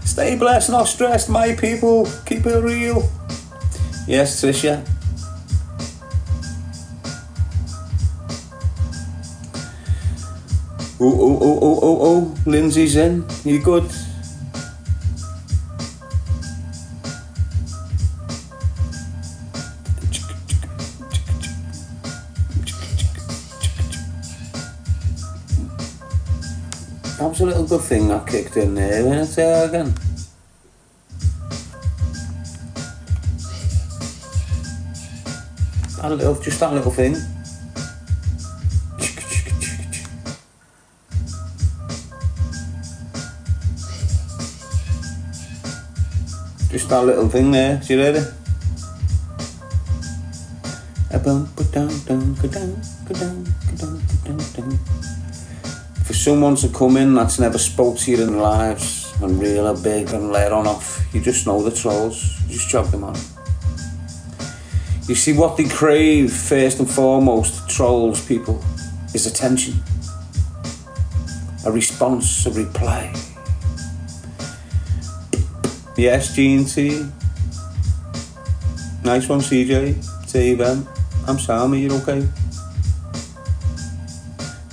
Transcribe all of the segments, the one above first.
Stay blessed, not stressed, my people. Keep it real. Yes, Tricia. Oh, Lindsay's in. You good? That was a little good thing that kicked in there, isn't it, again? Just that little thing. Just that little thing there, see you later. For someone to come in that's never spoke to you in their lives and reel a big and let on off, you just know the trolls, you just chop them on. You see, what they crave first and foremost, trolls people, is attention, a response, a reply. Yes, G&T. Nice one, CJ. T-Ben. I'm Sammy, you're okay?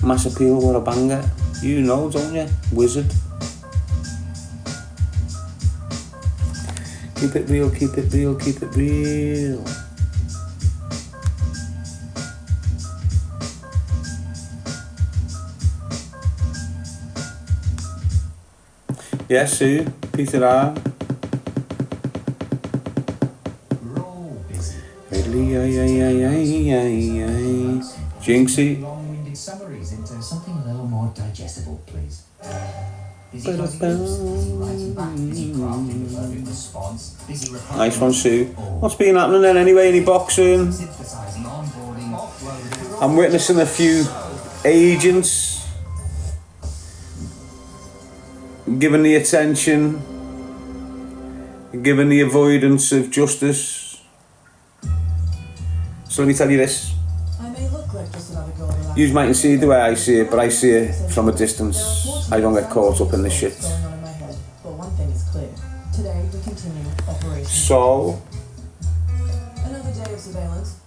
Mass appeal, what a banger. You know, don't you? Wizard. Keep it real, keep it real, keep it real. Yes, Sue. Peter R. Jinxie. Long-winded summaries into something a little more digestible, please. Nice one, Sue. What's been happening then anyway? Any boxing? I'm witnessing a few agents given the attention, given the avoidance of justice. So let me tell you this. You might see it the way I see it, but I see it from a distance. I don't get caught up in this shit. So, another day of surveillance.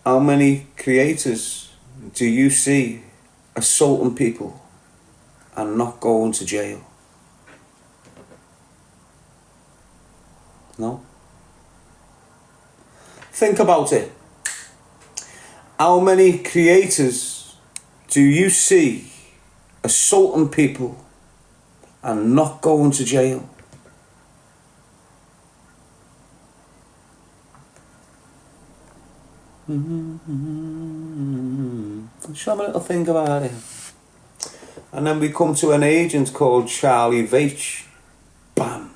How many creators do you see assaulting people and not going to jail? No? Think about it. How many creators do you see assaulting people and not going to jail? Just have a little think about it. And then we come to an agent called Charlie Veitch. Bam.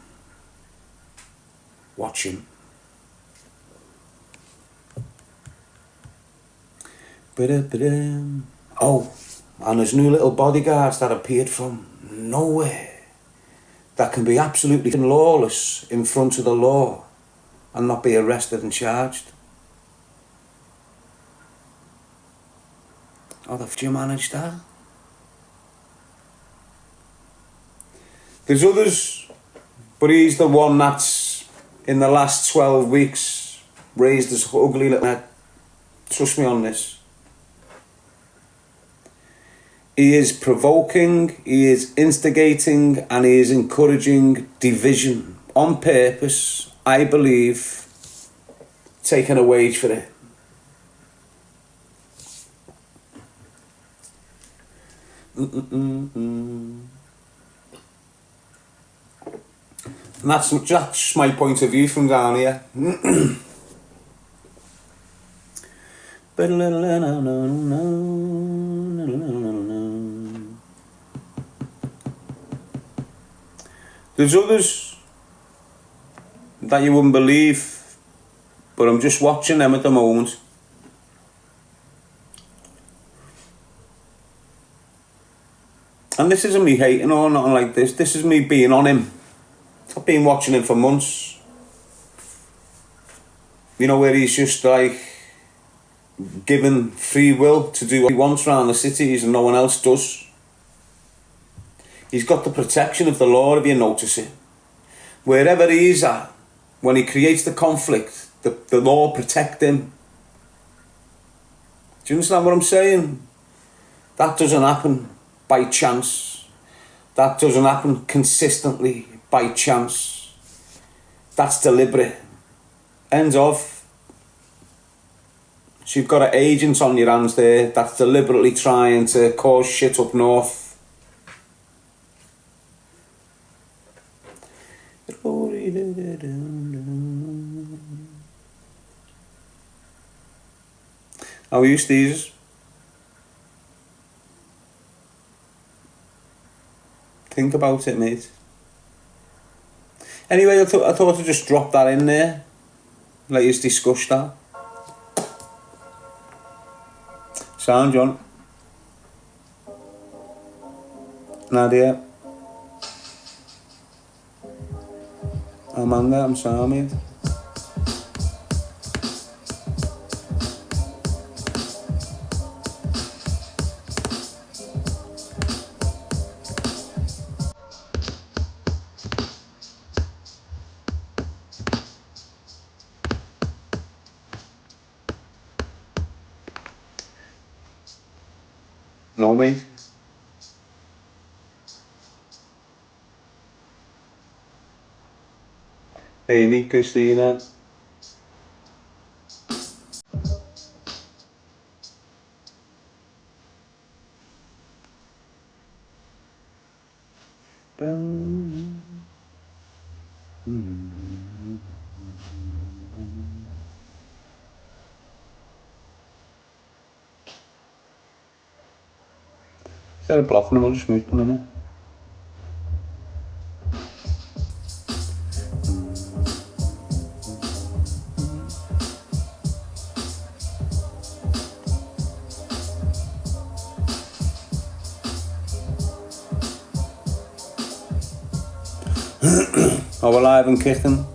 Watch him. Oh, and there's new little bodyguards that appeared from nowhere that can be absolutely lawless in front of the law and not be arrested and charged. How the f*** do you manage that? There's others, but he's the one that's in the last 12 weeks raised his ugly little head. Trust me on this. He is provoking, he is instigating, and he is encouraging division on purpose, I believe, taking a wage for it. And that's my point of view from down here. There's others that you wouldn't believe, but I'm just watching them at the moment. And this isn't me hating or nothing like this. This is me being on him. I've been watching him for months. You know, where he's just like given free will to do what he wants around the cities and no one else does. He's got the protection of the law, if you notice it. Wherever he is at, when he creates the conflict, the law protect him. Do you understand what I'm saying? That doesn't happen by chance. That doesn't happen consistently by chance. That's deliberate. End of. So you've got an agent on your hands there that's deliberately trying to cause shit up north. How are you, Steezers? Think about it, mate. Anyway, I thought I'd just drop that in there. Let us discuss that. Sound, John? Nadia? Amanda, I'm sorry, mate. No, mate. Amy, Christina. Instead of bluffing them, I'll just move them in. Are we live and kicking?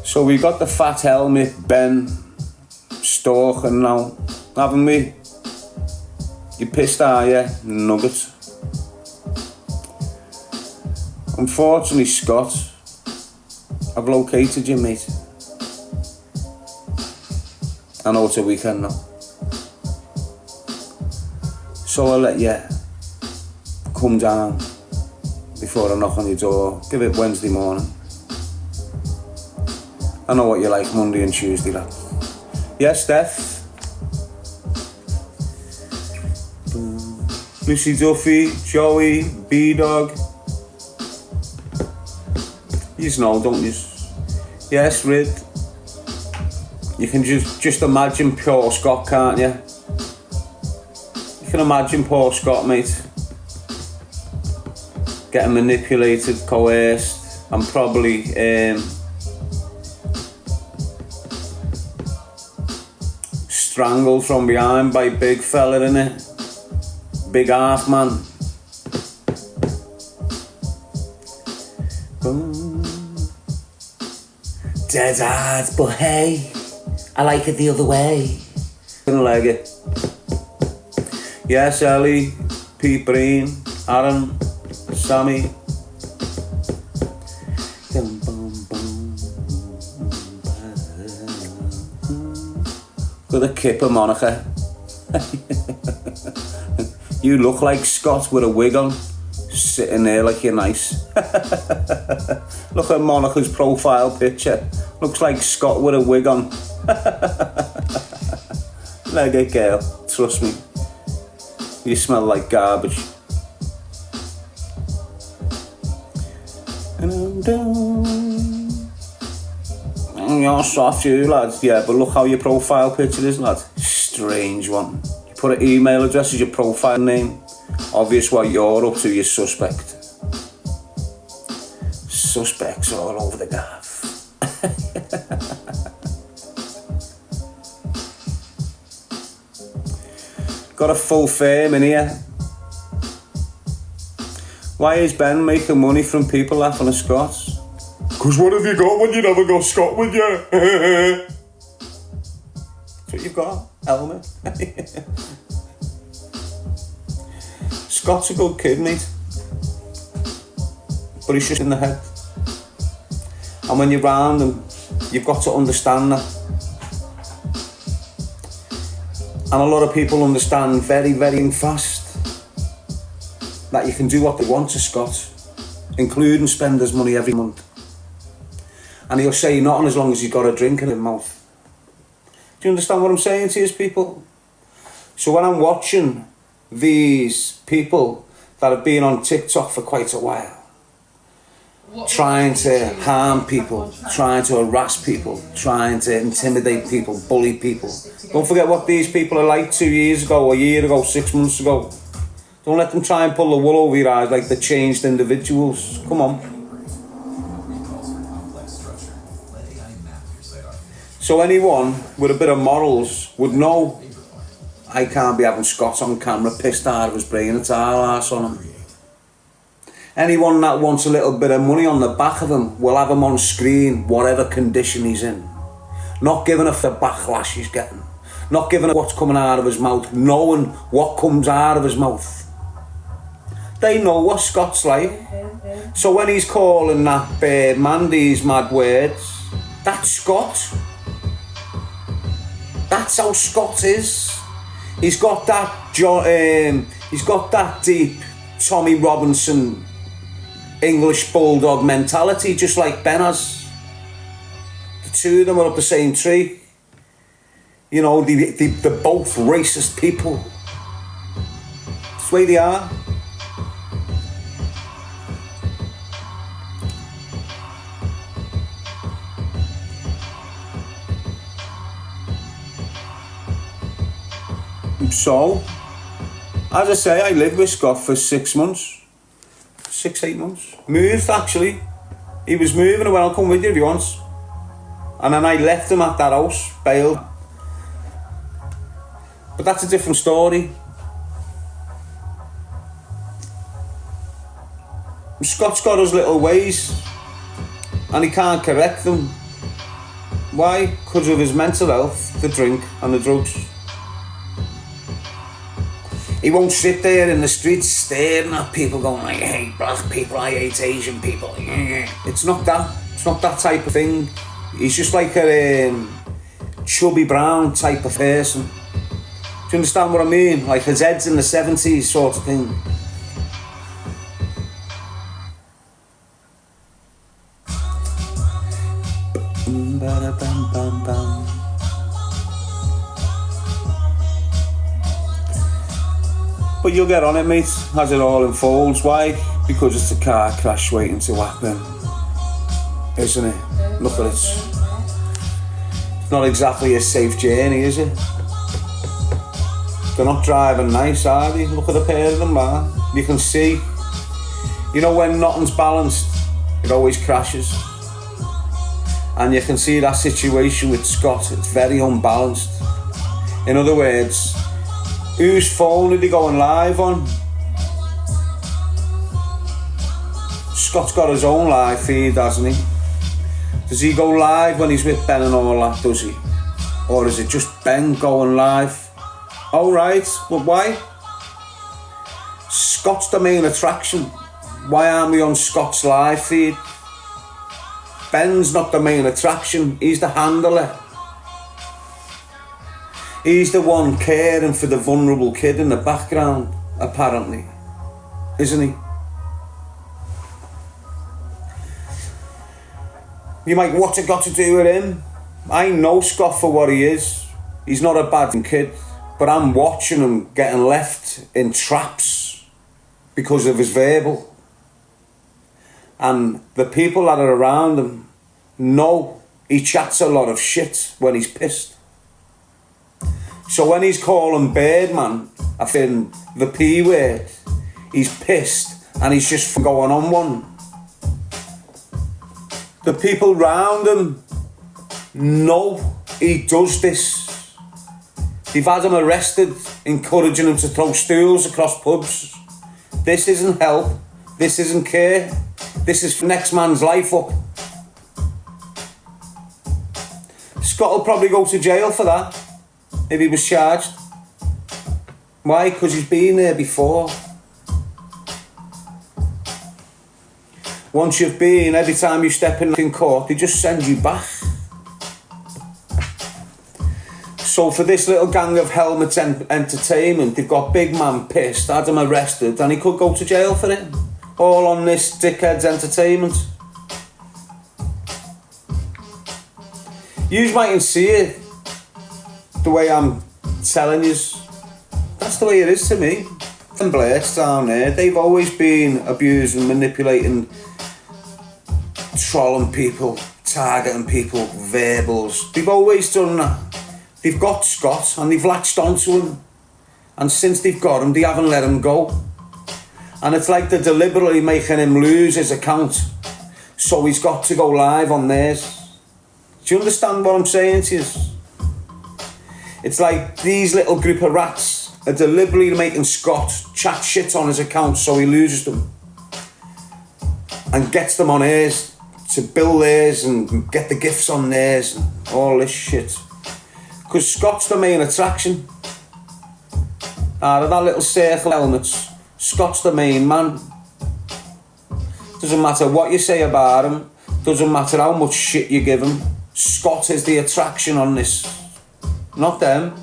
So we got the fat helmet, Ben, Stalker now, haven't we? You pissed, are you, Nugget? Unfortunately, Scott, I've located you, mate. I know it's a weekend now. So I'll let you come down before I knock on your door. Give it Wednesday morning. I know what you like Monday and Tuesday, lad. Yes, Steph? Lucy Duffy, Joey, B-Dog. You know, don't you? Yes, Rid. You can just imagine Pure Scott, can't you? You can imagine poor Scott, mate, getting manipulated, coerced, and probably strangled from behind by big fella, innit? Big half man. Dead hard, but hey, I like it the other way. Couldn't like it. Yes, Ellie, Pete Breen, Aaron, Sammy. Got a kipper, Monica. You look like Scott with a wig on, sitting there like you're nice. Look at Monica's profile picture. Looks like Scott with a wig on. Leg it, girl. Trust me. You smell like garbage. And I'm done. You're soft, you, lad. Yeah, but look how your profile picture is, lad. Strange one. You put an email address as your profile name. Obvious what you're up to, you're suspect. Suspects all over the gaff. Got a full firm in here. Why is Ben making money from people laughing at Scott? Cause what have you got when you never got Scott with you? That's what you've got. helmet. Scott's a good kid, mate. But he's just in the head. And when you're round him, you've got to understand that. And a lot of people understand very, very fast that you can do what they want to Scott, including spend his money every month. And he'll say nothing as long as he's got a drink in his mouth. Do you understand what I'm saying to you, people? So when I'm watching these people that have been on TikTok for quite a while, trying to harm people, trying to harass people, trying to intimidate people, bully people. Don't forget what these people are like 2 years ago, a year ago, 6 months ago. Don't let them try and pull the wool over your eyes like they're changed individuals. Come on. So anyone with a bit of morals would know I can't be having Scott on camera pissed out of his brain, it's our arse on him. Anyone that wants a little bit of money on the back of him will have him on screen, whatever condition he's in. Not giving a f the backlash he's getting. Not giving a what's coming out of his mouth, knowing what comes out of his mouth. They know what Scott's like. So when he's calling that man these mad words, that's Scott. That's how Scott is. He's got that deep Tommy Robinson English bulldog mentality, just like Ben has. The two of them are up the same tree. You know, they're both racist people. That's the way they are. So, as I say, I lived with Scott for 6 months. 6-8 months. Moved, actually. He was moving. I went, I'll come with you if he wants. And then I left him at that house, bailed. But that's a different story. Scott's got his little ways, and he can't correct them. Why? Because of his mental health, the drink and the drugs. He won't sit there in the streets staring at people going, I hate black people, I hate Asian people. It's not that. It's not that type of thing. He's just like a chubby brown type of person. Do you understand what I mean? Like his head's in the 70s sort of thing. But you'll get on it, mate, as it all unfolds. Why? Because it's a car crash waiting to happen, isn't it? Look at it. It's not exactly a safe journey, is it? They're not driving nice, are they? Look at the pair of them, man. You can see. You know when nothing's balanced, it always crashes. And you can see that situation with Scott, it's very unbalanced. In other words, whose phone are they going live on? Scott's got his own live feed, hasn't he? Does he go live when he's with Ben and all that, does he? Or is it just Ben going live? Oh right, but why? Scott's the main attraction. Why aren't we on Scott's live feed? Ben's not the main attraction, he's the handler. He's the one caring for the vulnerable kid in the background, apparently. Isn't he? You might, what's it got to do with him? I know Scott for what he is. He's not a bad kid. But I'm watching him getting left in traps because of his verbal. And the people that are around him know he chats a lot of shit when he's pissed. So when he's calling Birdman, I think the P word, he's pissed and he's just going on one. The people around him know he does this. They've had him arrested, encouraging him to throw stools across pubs. This isn't help. This isn't care. This is for next man's life up. Scott will probably go to jail for that. if he was charged. Why? Because he's been there before. Once you've been, every time you step in court, they just send you back. So for this little gang of helmets entertainment, they've got big man pissed, had him arrested, and he could go to jail for it. All on this dickhead's entertainment. You mightn't see it the way I'm telling you. That's the way it is to me. And Blairs down there, they've always been abusing, manipulating, trolling people, targeting people, verbals. They've always done that. They've got Scott and they've latched onto him. And since they've got him, they haven't let him go. And it's like they're deliberately making him lose his account. So he's got to go live on theirs. Do you understand what I'm saying to you? It's like these little group of rats are deliberately making Scott chat shit on his account so he loses them. And gets them on his to bill theirs and get the gifts on theirs and all this shit. Because Scott's the main attraction. Out of that little circle of helmets, Scott's the main man. Doesn't matter what you say about him, doesn't matter how much shit you give him, Scott is the attraction on this, not them.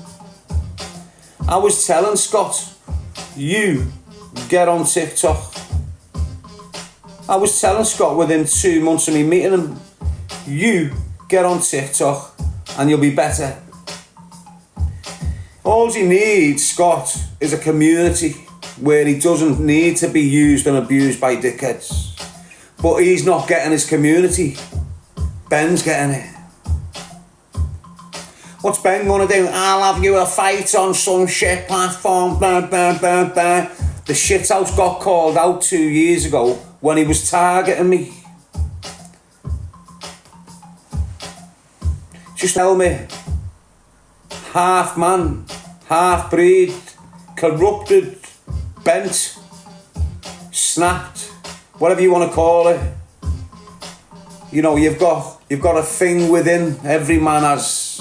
I was telling Scott, you get on TikTok. I was telling Scott within 2 months of me meeting him, you get on TikTok and you'll be better. All he needs, Scott, is a community where he doesn't need to be used and abused by dickheads. But he's not getting his community. Ben's getting it. What's Ben gonna do? I'll have you a fight on some shit platform, blah, blah, blah, blah. The shithouse got called out 2 years ago when he was targeting me. Just tell me, half man, half breed, corrupted, bent, snapped, whatever you want to call it. You know, you've got a thing within every man has.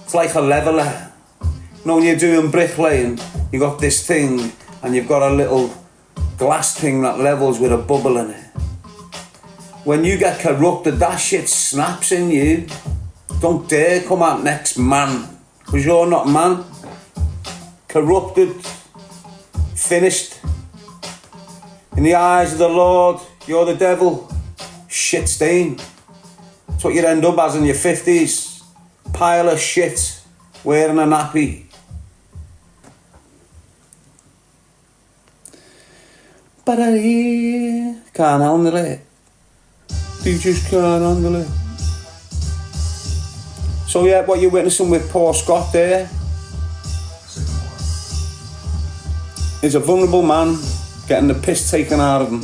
It's like a leveller. You know, when you're doing bricklaying, you got this thing and you've got a little glass thing that levels with a bubble in it. When you get corrupted, that shit snaps in you. Don't dare come out next, man, because you're not man. Corrupted, finished. In the eyes of the Lord, you're the devil. Shit stain. That's what you'd end up as in your 50s. Pile of shit, wearing a nappy. But I can't handle it. You just can't handle it. So yeah, what you're witnessing with poor Scott there is a vulnerable man getting the piss taken out of him.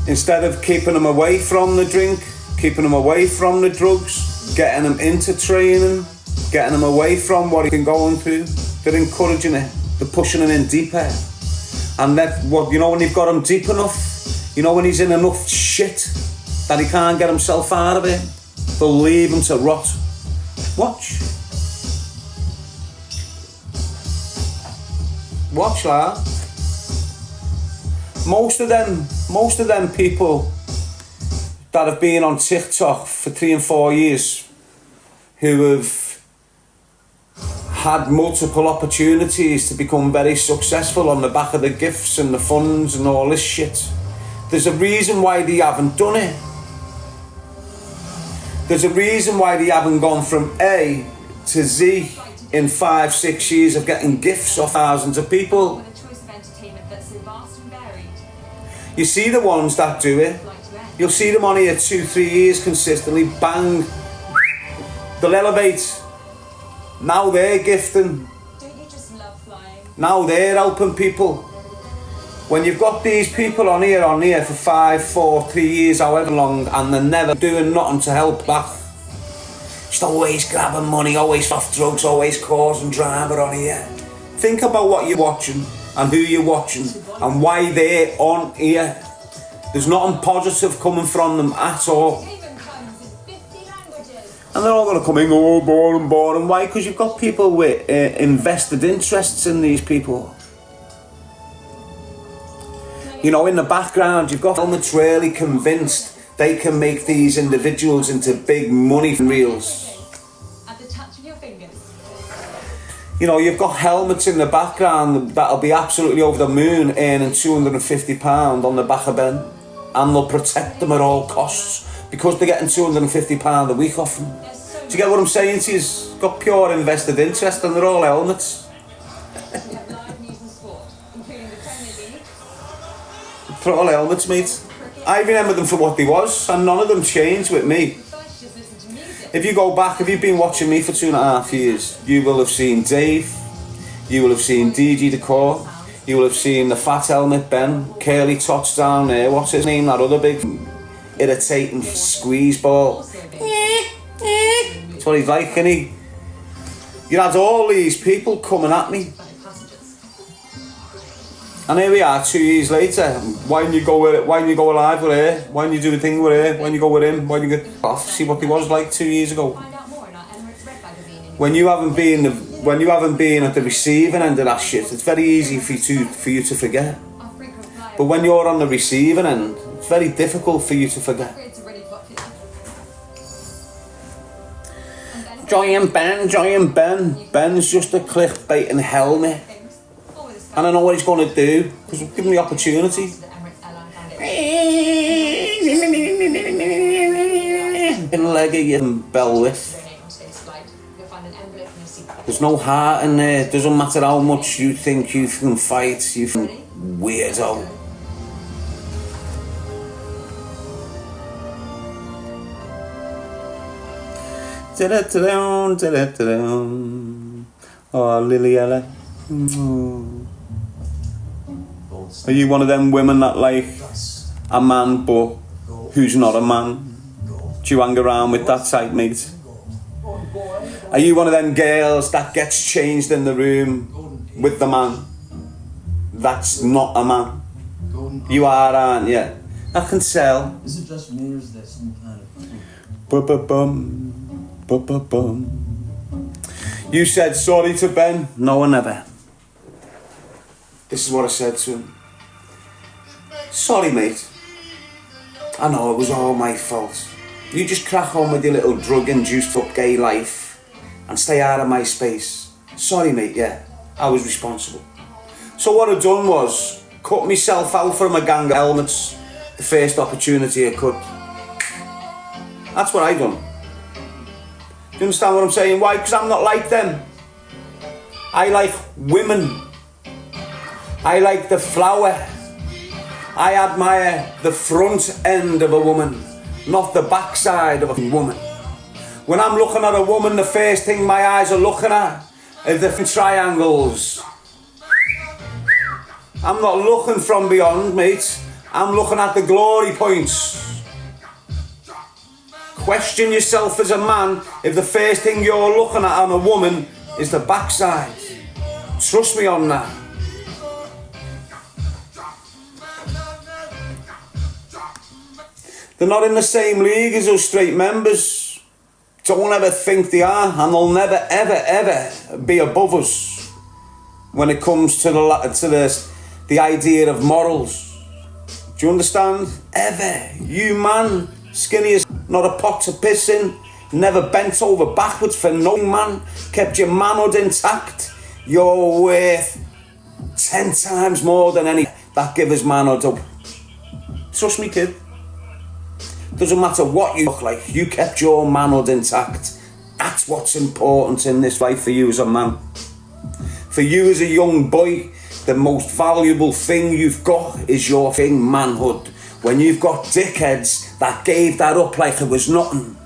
Instead of keeping him away from the drink, keeping him away from the drugs, getting him into training, getting him away from what he's been going through, they're encouraging it, they're pushing him in deeper. And that, what, you know, when you've got him deep enough, you know, when he's in enough shit that he can't get himself out of it, they'll leave him to rot. Watch that. Most of them people that have been on TikTok for 3 and 4 years, who have had multiple opportunities to become very successful on the back of the gifts and the funds and all this shit, there's a reason why they haven't done it. There's a reason why they haven't gone from A to Z in 5-6 years of getting gifts off thousands of people. You see the ones that do it, you'll see them on here 2-3 years consistently, bang, they'll elevate. Now they're gifting. Don't you just love flying? Now they're helping people. When you've got these people on here for 5, 4, 3 years, however long, and they're never doing nothing to help back. Just always grabbing money, always off drugs, always causing drama on here. Think about what you're watching and who you're watching and why they're on here. There's nothing positive coming from them at all. And they're all going to come in, oh, boring, boring. Why? Because you've got people with invested interests in these people. You know, in the background, you've got helmets really convinced they can make these individuals into big money reels. At the touch of your fingers. You know, you've got helmets in the background that'll be absolutely over the moon earning £250 on the back of Ben. And they'll protect them at all costs because they're getting £250 a week off them. Do you get what I'm saying to you? You've got pure invested interest and they're all helmets. We have live news and sport, including the Premier League. For all helmets, mate. I remember them for what they was, and none of them changed with me. Veitch just listen to music. If you go back, if you've been watching me for 2.5 years, you will have seen Dave, you will have seen DG Decor, you will have seen the fat helmet Ben, curly tots down there, what's his name, that other big irritating squeeze ball. That's what he's like, isn't he? You had all these people coming at me. And here we are 2 years later. Why didn't you go with it? Why didn't you go live with her? Why didn't you do a thing with her? Why didn't you go with him? Why didn't you get off? See what he was like 2 years ago. Find out more in our Emirates Red magazine. When you haven't been at the receiving end of that shit, it's very easy for you to forget. Our frequent flyer But when you're on the receiving end, it's very difficult for you to forget. upgrades are really popular. And then Join Ben. Ben's just a clickbaiting helmet. things. All with a And I know what he's going to do, because we've given him the opportunity. the Emirates Airline Foundation. In leg of your bell width. Donate on today's flight. You'll find an envelope in your seat. There's no heart in there. Doesn't matter how much you think you can fight, you can weirdo. Oh, Lily Ella. Are you one of them women that like a man but who's not a man? Do you hang around with that type, mate? Are you one of them girls that gets changed in the room with the man that's not a man? You are, aren't you? I can tell. Is it just me or is there some kind of... Bum. You said sorry to Ben? No, I never. This is what I said to him. Sorry, mate. I know it was all my fault. You just crack on with your little drug-induced up gay life and stay out of my space. Sorry, mate, yeah. I was responsible. So what I done was cut myself out from a gang of helmets the first opportunity I could. That's what I done. Do you understand what I'm saying? Why? Because I'm not like them. I like women. I like the flower. I admire the front end of a woman, not the backside of a woman. When I'm looking at a woman, the first thing my eyes are looking at are the triangles. I'm not looking from beyond, mate. I'm looking at the glory points. Question yourself as a man if the first thing you're looking at on a woman is the backside. Trust me on that. They're not in the same league as us straight members. Don't ever think they are, and they'll never, ever, ever be above us when it comes to the idea of morals. Do you understand? Ever. You man, skinny as not a pot to piss in, never bent over backwards for nothing, man. Kept your manhood intact. You're worth 10 times more than any that give his manhood up. Trust me, kid. Doesn't matter what you look like, you kept your manhood intact. That's what's important in this life for you as a man. For you as a young boy, the most valuable thing you've got is your thing, manhood. When you've got dickheads that gave that up like it was nothing.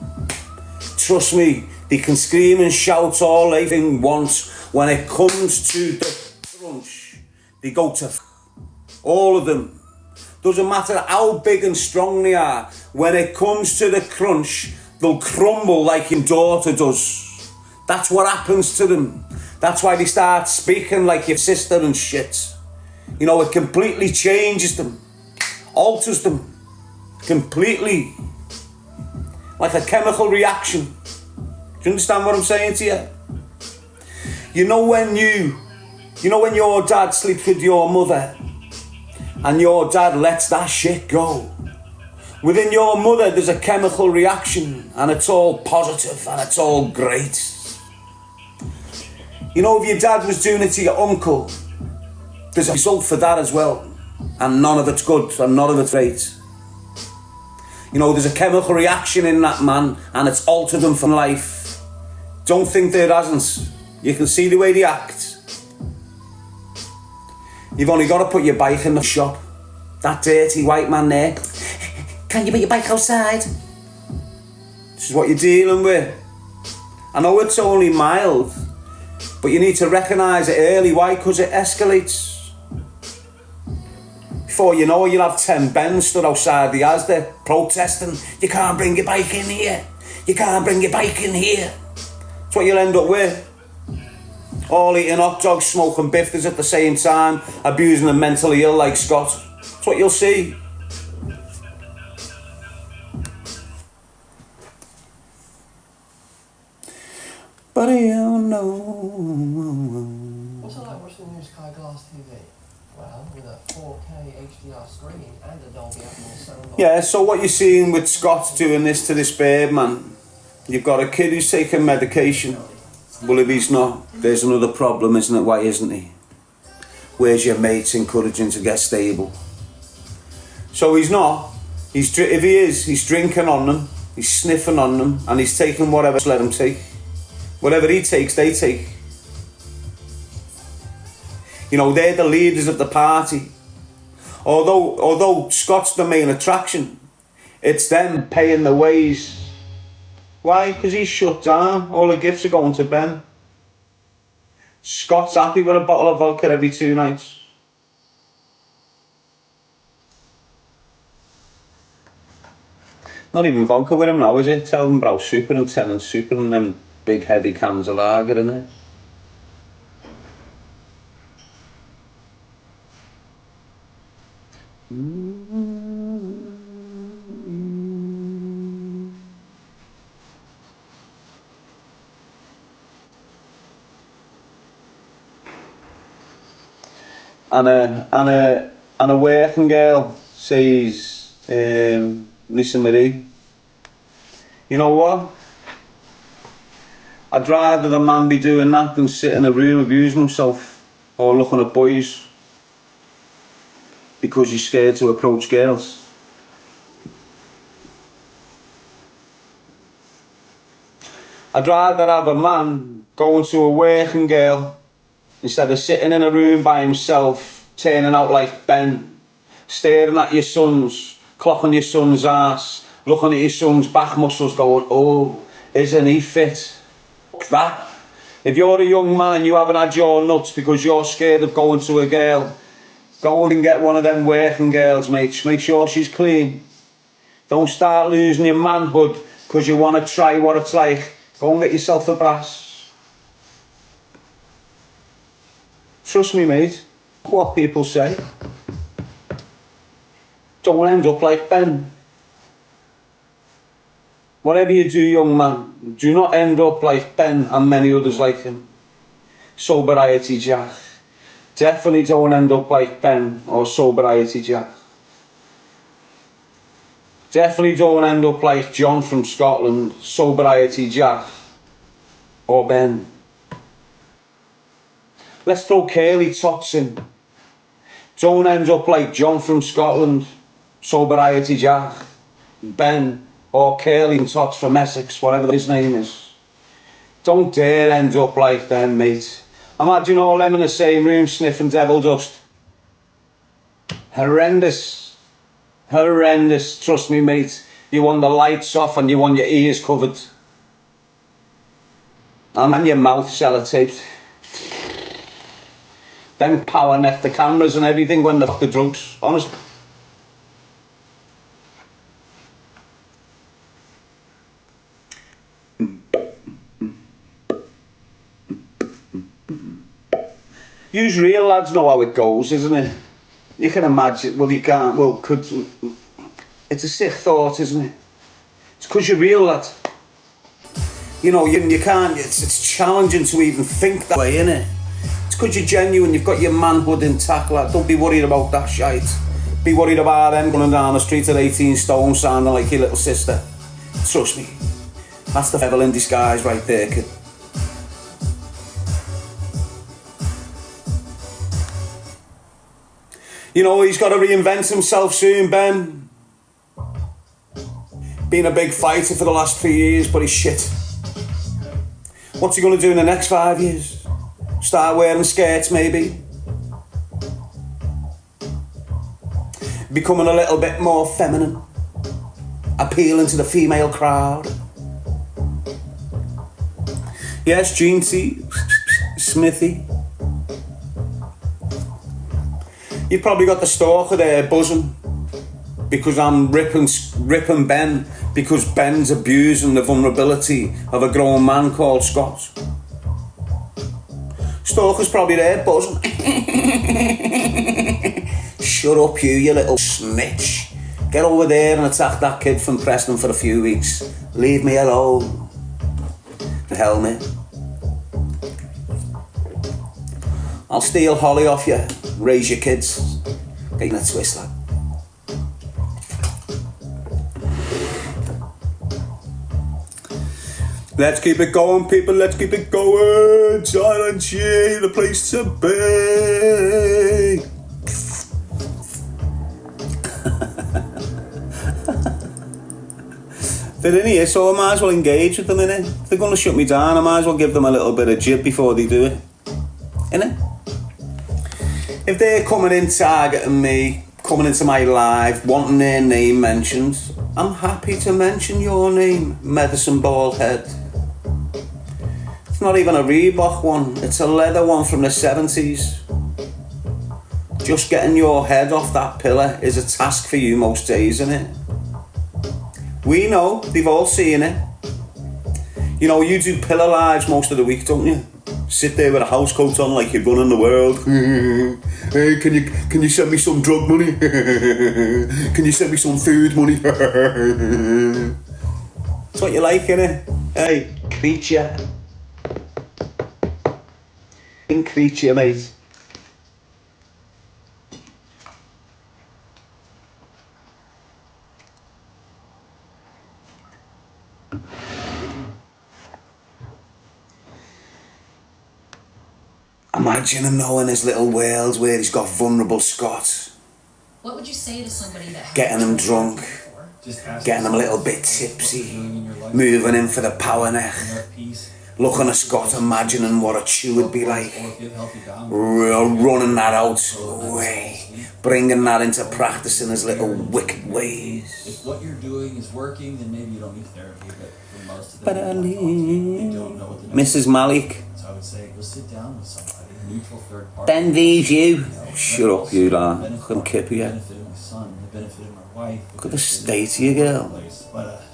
Trust me, they can scream and shout all they think once. When it comes to the crunch, they go to all of them. Doesn't matter how big and strong they are. When it comes to the crunch, they'll crumble like your daughter does. That's what happens to them. That's why they start speaking like your sister and shit. You know, it completely changes them. Alters them. Completely. Like a chemical reaction. you understand what I'm saying to you? You know when your dad sleeps with your mother and your dad lets that shit go. Within your mother there's a chemical reaction and it's all positive and it's all great. You know, if your dad was doing it to your uncle, there's a result for that as well. And none of it's good and none of it's great. You know, there's a chemical reaction in that man and it's altered him for life. Don't think there hasn't. You can see the way they act. You've only got to put your bike in the shop. That dirty white man there. Can you put your bike outside? This is what you're dealing with. I know it's only mild, but you need to recognise it early. Why? Because it escalates. Before you know it, you'll have 10 Bens stood outside the Asda protesting. You can't bring your bike in here. You can't bring your bike in here. That's what you'll end up with. All eating hot dogs, smoking biffers at the same time, abusing the mentally ill like Scott. That's what you'll see. But you know. What's it like watching the new Sky Glass TV? Well, with a 4K HDR screen and a Dolby Atmos sound. Yeah, so what you're seeing with Scott doing this to this babe, man, you've got a kid who's taking medication. Well, if he's not, there's another problem, isn't it? Why isn't he? Where's your mates encouraging to get stable? So he's not. If he is, he's drinking on them, he's sniffing on them, and he's taking whatever's let him take. Whatever he takes, they take. You know, they're the leaders of the party. Although Scott's the main attraction, it's them paying the ways. Why? Because he's shut down. All the gifts are going to Ben. Scott's happy with a bottle of vodka every 2 nights. Not even vodka with him now, is it? Tell him about super and telling super and them big heavy cans of lager in it. And a working girl says, listen Marie, you know what? I'd rather the man be doing that than sit in a room abusing himself or looking at boys because he's scared to approach girls. I'd rather have a man going to a working girl instead of sitting in a room by himself, turning out like Ben, staring at your sons, clocking your son's ass, looking at your son's back muscles going, oh, isn't he fit? That. If you're a young man, you haven't had your nuts because you're scared of going to a girl, go and get one of them working girls, mate. Make sure she's clean. Don't start losing your manhood because you want to try what it's like. Go and get yourself a brass. Trust me, mate. What people say. Don't end up like Ben. Whatever you do, young man, do not end up like Ben and many others like him. Sobriety Jack. Definitely don't end up like Ben or Sobriety Jack. Definitely don't end up like John from Scotland, Sobriety Jack, or Ben. Let's throw curly tots in. Don't end up like John from Scotland, Sobriety Jack, Ben, or curly tots from Essex, whatever his name is. Don't dare end up like them, mate. Imagine all them in the same room sniffing devil dust. Horrendous. Horrendous, trust me, mate. You want the lights off and you want your ears covered. And your mouth sellotaped. Them power net the cameras and everything when they're the drugs, honestly. Use real lads know how it goes, isn't it? You can imagine, well you can't, well could, it's a sick thought, isn't it? It's because you're real, lad. you know, you can't, it's challenging to even think that way, innit? It's because you're genuine, you've got your manhood intact, like, don't be worried about that shite. Be worried about them going down the street at 18 stone sounding like your little sister. Trust me, that's the devil in disguise right there, kid. You know, he's got to reinvent himself soon, Ben. Been a big fighter for the last 3 years, but he's shit. What's he going to do in the next 5 years? Start wearing skirts, maybe? Becoming a little bit more feminine? Appealing to the female crowd? Yes, Jeansy, Smithy. You've probably got the Stalker there buzzing because I'm ripping Ben because Ben's abusing the vulnerability of a grown man called Scott. Stalker's probably there buzzing. Shut up, you little snitch. Get over there and attack that kid from Preston for a few weeks. Leave me alone. The hell, mate. I'll steal Holly off you. Raise your kids. Get in a twist, lad. Let's keep it going, people. Let's keep it going. Silent G, the place to be. They're in here, so I might as well engage with them, innit? If they're going to shut me down, I might as well give them a little bit of jib before they do it. Innit? If they're coming in targeting me, coming into my live, wanting their name mentioned, I'm happy to mention your name, Medicine Bald Head. It's not even a Reebok one, it's a leather one from the 70s. Just getting your head off that pillar is a task for you most days, innit? We know, they've all seen it. You know, you do pillar lives most of the week, don't you? Sit there with a house coat on like you're running the world. Hey, can you send me some drug money? Can you send me some food money? That's what you like, innit? Hey, creature. Creature, mate. Imagine him knowing his little world where he's got vulnerable Scott. What would you say to somebody that getting him drunk, getting him a little bit tipsy, moving in for the power neck, looking at Scott, imagining what a chew would be like, running that out away, bringing that into practice in his little wicked ways. If what you're doing is working, then maybe you don't need therapy, but for most of them, they don't know what the next Mrs. Malik. So I would say, go sit down with somebody, a neutral third party. Ben V's you. Shut up, you lad. Look at him kip you. Benefited my son, it benefited my wife. Look at the state of you, girl.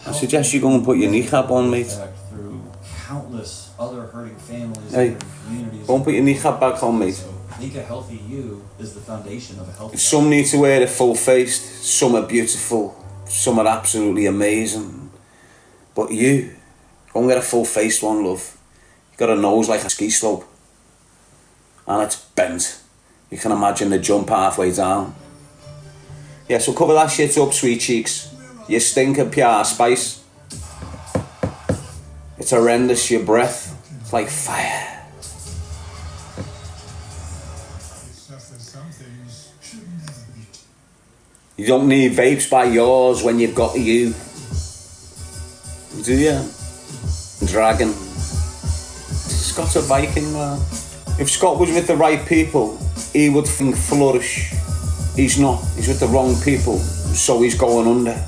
I suggest you go and put your kneecap on, mate. Through countless other hurting families Hey, and communities. go and put your kneecap back on, mate. So I think a healthy you is the foundation of a healthy Some need to wear it full-faced, some are beautiful, some are absolutely amazing. But you, go and get a full-faced one, love. You got a nose like a ski slope. And it's bent. You can imagine the jump halfway down. Yeah, so cover that shit up, sweet cheeks. You stink of pure spice. It's horrendous, your breath. It's like fire. You don't need vapes by yours when you've got you. Do you? Dragon. Scott's a Viking, man. If Scott was with the right people, he would flourish. He's not. He's with the wrong people, so he's going under.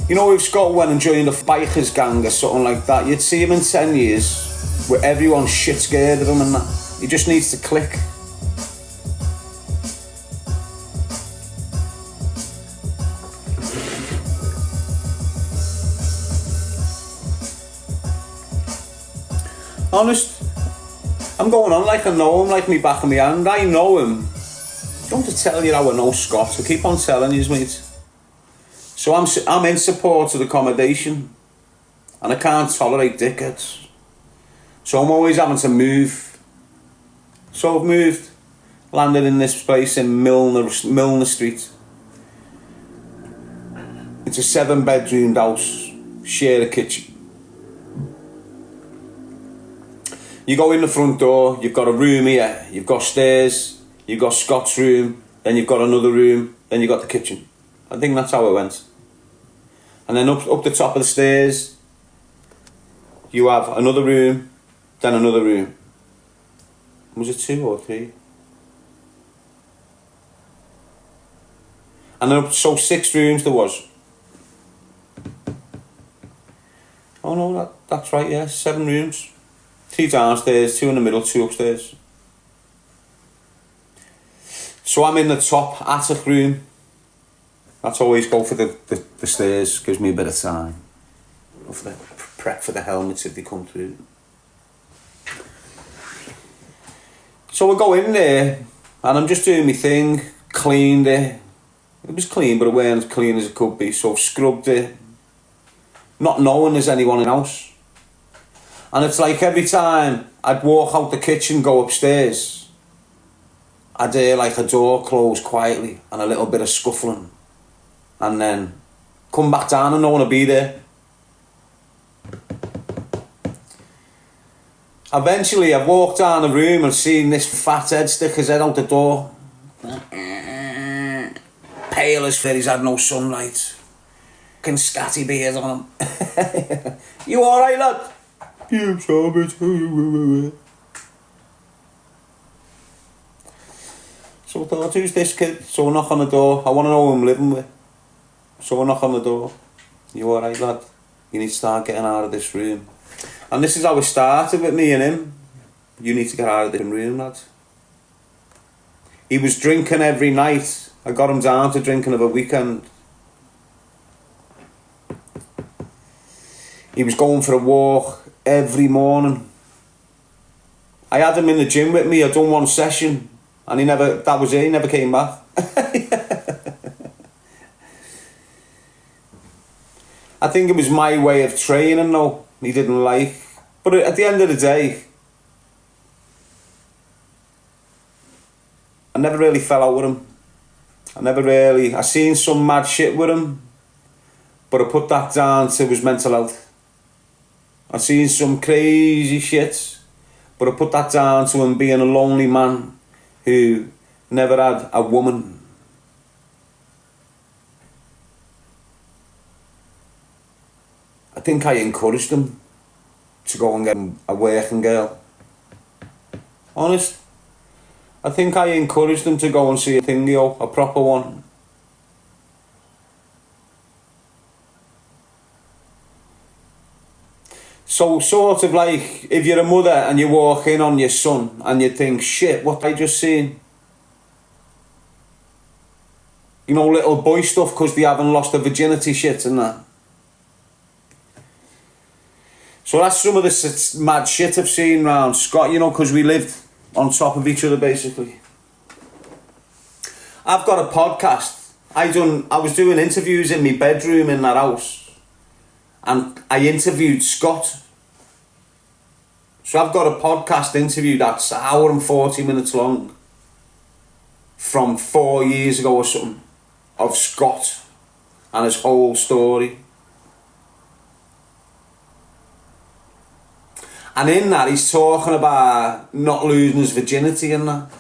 You know, if Scott went and joined a bikers gang or something like that, you'd see him in 10 years where everyone's shit scared of him and that. He just needs to click. Honest, I'm going on like I know him, like me back of my hand. I know him. Don't have to tell you how I know Scott. I keep on telling you, mate. So I'm in support of accommodation. And I can't tolerate dickheads. So I'm always having to move. So I've moved. Landed in this place in Milner Street. It's a 7-bedroomed house. Share a kitchen. You go in the front door, you've got a room here, you've got stairs, you've got Scott's room, then you've got another room, then you've got the kitchen. I think that's how it went. And then up the top of the stairs, you have another room, then another room. Was it 2 or 3? And then so 6 rooms there was. Oh no, that's right, yeah, 7 rooms. 3 downstairs, 2 in the middle, 2 upstairs. So I'm in the top attic room. That's always go for the stairs, gives me a bit of time. Go for the prep for the helmets if they come through. So I go in there and I'm just doing my thing, cleaned it. It was clean, but it weren't as clean as it could be, so I've scrubbed it. Not knowing there's anyone in the house. And it's like every time I'd walk out the kitchen, go upstairs, I'd hear like a door close quietly and a little bit of scuffling. And then come back down and no one will be there. Eventually I've walked down the room and seen this fat head stick his head out the door. Pale as fit, he's had no sunlight. Fucking scatty beard on him. You alright, lad? You saw me. So I thought, who's this kid? So I knock on the door. I want to know who I'm living with. So I knock on the door. You alright, lad? You need to start getting out of this room. And this is how it started with me and him. You need to get out of this room, lad. He was drinking every night. I got him down to drinking of a weekend. He was going for a walk every morning. I had him in the gym with me. I done 1 session and that was it, he never came back. I think it was my way of training though, he didn't like. But at the end of the day, I never really fell out with him. I seen some mad shit with him, but I put that down to his mental health. I seen some crazy shit, but I put that down to him being a lonely man who never had a woman. I think I encouraged him to go and get a working girl. Honest. I think I encouraged him to go and see a thingio, a proper one. So sort of like, if you're a mother and you walk in on your son and you think, shit, what I just seen? You know, little boy stuff because they haven't lost their virginity shit and that. So that's some of the mad shit I've seen round Scott, you know, because we lived on top of each other basically. I've got a podcast. I was doing interviews in my bedroom in that house and I interviewed Scott. So I've got a podcast interview that's 1 hour and 40 minutes long from 4 years ago or something of Scott and his whole story. And in that, he's talking about not losing his virginity and that.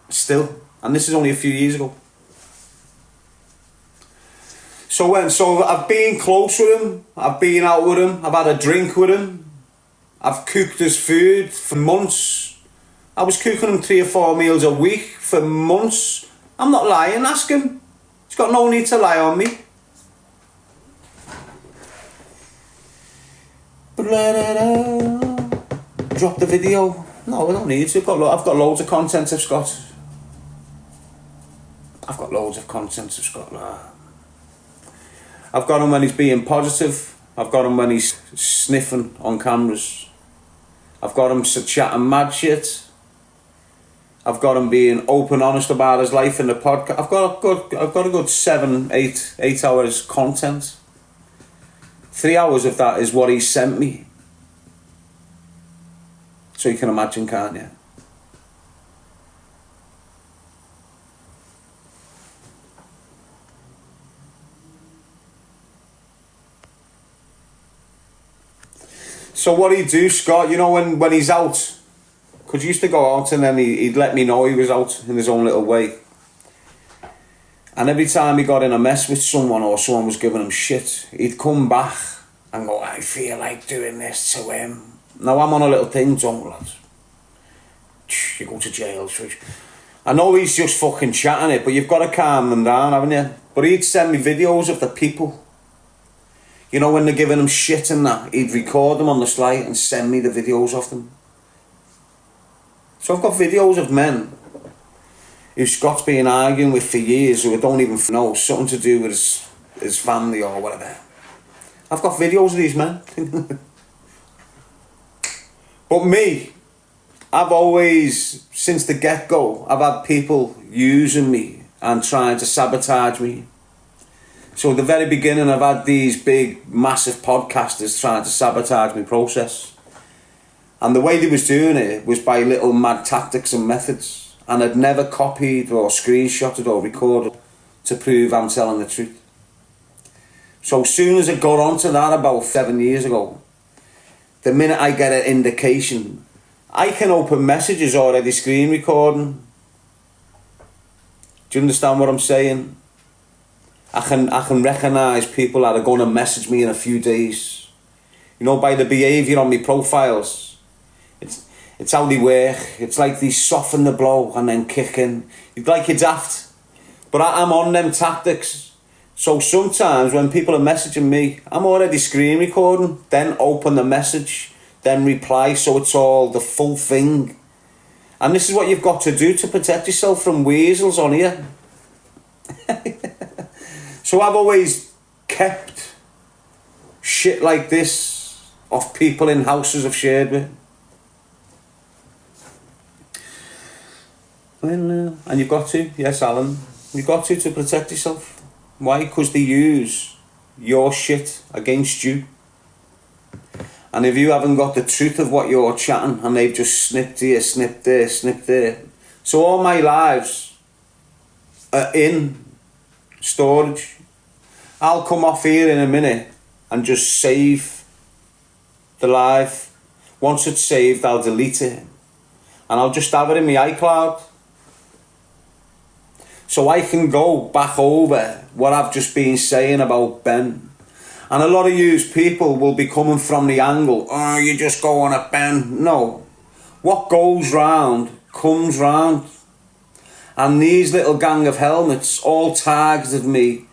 Still. And this is only a few years ago. So I've been close with him. I've been out with him. I've had a drink with him. I've cooked his food for months. I was cooking him 3 or 4 meals a week for months. I'm not lying, ask him. He's got no need to lie on me. Drop the video. No, I don't need to. I've got loads of content of Scott. I've got him when he's being positive. I've got him when he's sniffing on cameras. I've got him chatting mad shit. I've got him being open, honest about his life in the podcast. I've got a good 7, 8 hours content. 3 hours of that is what he sent me. So you can imagine, can't you? So what he'd do, Scott, you know, when he's out, because he used to go out and then he'd let me know he was out in his own little way. And every time he got in a mess with someone or someone was giving him shit, he'd come back and go, I feel like doing this to him. Now I'm on a little thing, don't lads. You go to jail, switch. I know he's just fucking chatting it, but you've got to calm them down, haven't you? But he'd send me videos of the people. You know, when they're giving him shit and that, he'd record them on the slide and send me the videos of them. So I've got videos of men who Scott's been arguing with for years who I don't even know, something to do with his family or whatever. I've got videos of these men. But me, I've always, since the get-go, I've had people using me and trying to sabotage me. So at the very beginning, I've had these big, massive podcasters trying to sabotage my process. And the way they was doing it was by little mad tactics and methods. And I'd never copied or screenshotted or recorded to prove I'm telling the truth. So as soon as I got onto that about 7 years ago, the minute I get an indication, I can open messages already screen recording. Do you understand what I'm saying? I can recognise people that are going to message me in a few days. You know, by the behaviour on my profiles. It's how they work. It's like they soften the blow and then kick in. It's like you're daft. But I'm on them tactics. So sometimes when people are messaging me, I'm already screen recording, then open the message, then reply, so it's all the full thing. And this is what you've got to do to protect yourself from weasels on here. So I've always kept shit like this off people in houses I've shared with. Well, and you've got to, yes, Alan, you've got to protect yourself. Why? Because they use your shit against you. And if you haven't got the truth of what you're chatting and they've just snipped here, snipped there, snipped there. So all my lives are in storage. I'll come off here in a minute and just save the live. Once it's saved, I'll delete it. And I'll just have it in my iCloud. So I can go back over what I've just been saying about Ben. And a lot of you people will be coming from the angle, oh, you're just going at Ben. No. What goes round comes round. And these little gang of helmets all targeted me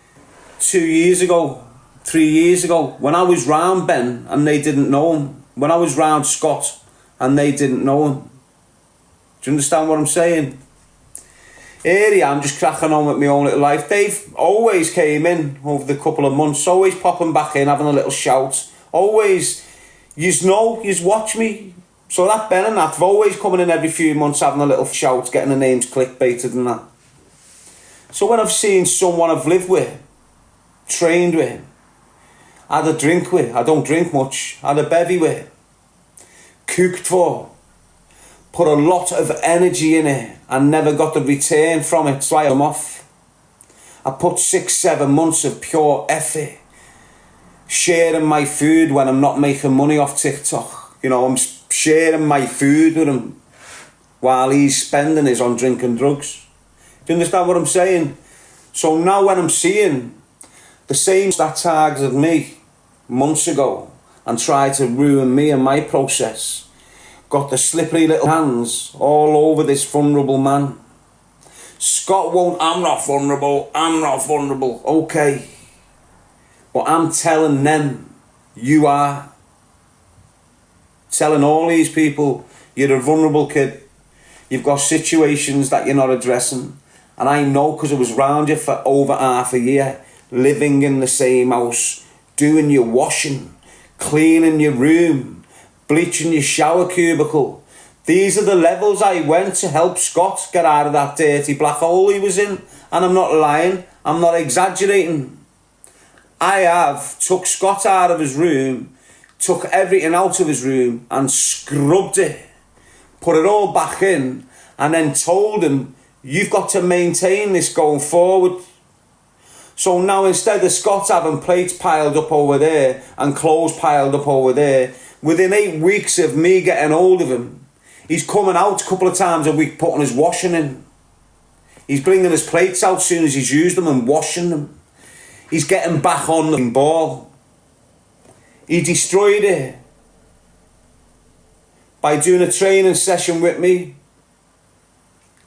2 years ago, 3 years ago, when I was round Ben and they didn't know him. When I was round Scott and they didn't know him. Do you understand what I'm saying? Here I'm just cracking on with my own little life. Dave always came in over the couple of months, always popping back in, having a little shout. Always, yous know, yous watch me. So that Ben and that, always coming in every few months, having a little shout, getting the names clickbaited and that. So when I've seen someone I've lived with, trained with, had a drink with, I don't drink much, had a bevy with, cooked for, put a lot of energy in it and never got the return from it, so I'm off. I put 6-7 months of pure effort sharing my food when I'm not making money off TikTok. You know, I'm sharing my food with him while he's spending his on drinking drugs. Do you understand what I'm saying? So now when I'm seeing the same that targeted me months ago and tried to ruin me and my process, got the slippery little hands all over this vulnerable man. Scott won't, I'm not vulnerable, okay. But I'm telling them, you are. Telling all these people, you're a vulnerable kid. You've got situations that you're not addressing. And I know because I was round you for over half a year, living in the same house, doing your washing, cleaning your room, bleaching your shower cubicle. These are the levels I went to help Scott get out of that dirty black hole he was in. And I'm not lying, I'm not exaggerating. I have took Scott out of his room, took everything out of his room and scrubbed it, put it all back in, and then told him, you've got to maintain this going forward. So now instead of Scott having plates piled up over there and clothes piled up over there, within 8 weeks of me getting hold of him, he's coming out a couple of times a week putting his washing in. He's bringing his plates out as soon as he's used them and washing them. He's getting back on the ball. He destroyed it by doing a training session with me,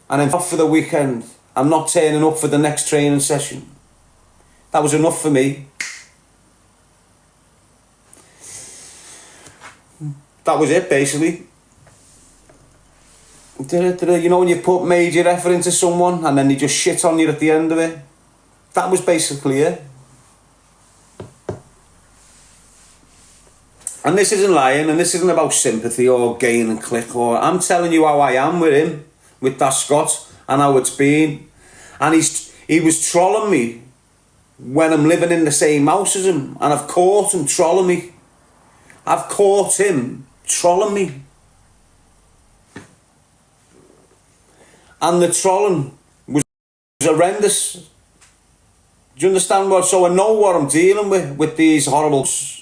and then off for the weekend. I'm not turning up for the next training session. That was enough for me. That was it, basically. You know when you put major effort into someone and then they just shit on you at the end of it? That was basically it. And this isn't lying, and this isn't about sympathy or gain and click, or I'm telling you how I am with him, with that Scott, and how it's been. And he was trolling me when I'm living in the same house as him, and I've caught him trolling me. I've caught him trolling me. And the trolling was horrendous. Do you understand what? So I know what I'm dealing with these horribles.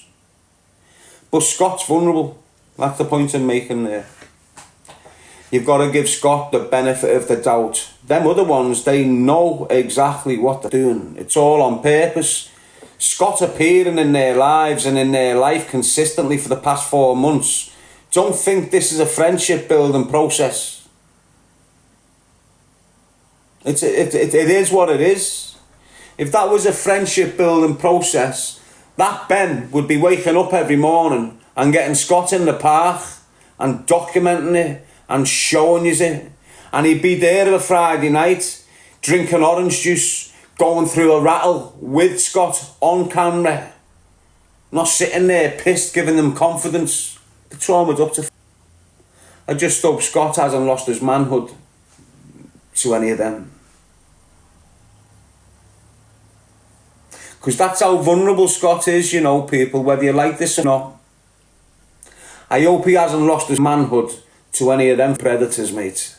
But Scott's vulnerable. That's the point I'm making there. You've got to give Scott the benefit of the doubt. Them other ones, they know exactly what they're doing. It's all on purpose. Scott appearing in their lives and in their life consistently for the past 4 months. Don't think this is a friendship building process. It is what it is. If that was a friendship building process, that Ben would be waking up every morning and getting Scott in the park and documenting it and showing you it. And he'd be there on a Friday night, drinking orange juice, going through a rattle with Scott on camera. Not sitting there pissed, giving them confidence. That's all I'm up to. I just hope Scott hasn't lost his manhood to any of them. Because that's how vulnerable Scott is, you know, people, whether you like this or not. I hope he hasn't lost his manhood to any of them predators, mate.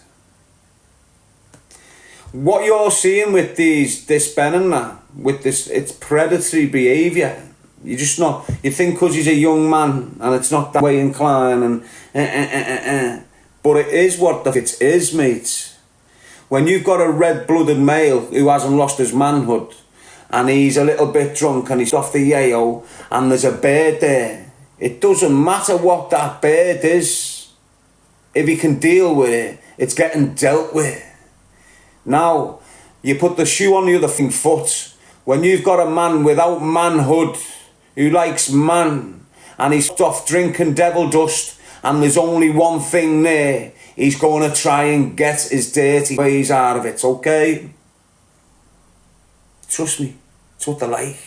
What you're seeing with this Ben and that, with this, it's predatory behaviour. You just not, you think because he's a young man and it's not that way inclined and but it is what it is, mate. When you've got a red-blooded male who hasn't lost his manhood, and he's a little bit drunk and he's off the yayo and there's a bird there, it doesn't matter what that bird is. If he can deal with it, it's getting dealt with. Now, you put the shoe on the other foot. When you've got a man without manhood, who likes man, and he's off drinking devil dust, and there's only one thing there, he's going to try and get his dirty ways out of it, okay? Trust me, it's what they like.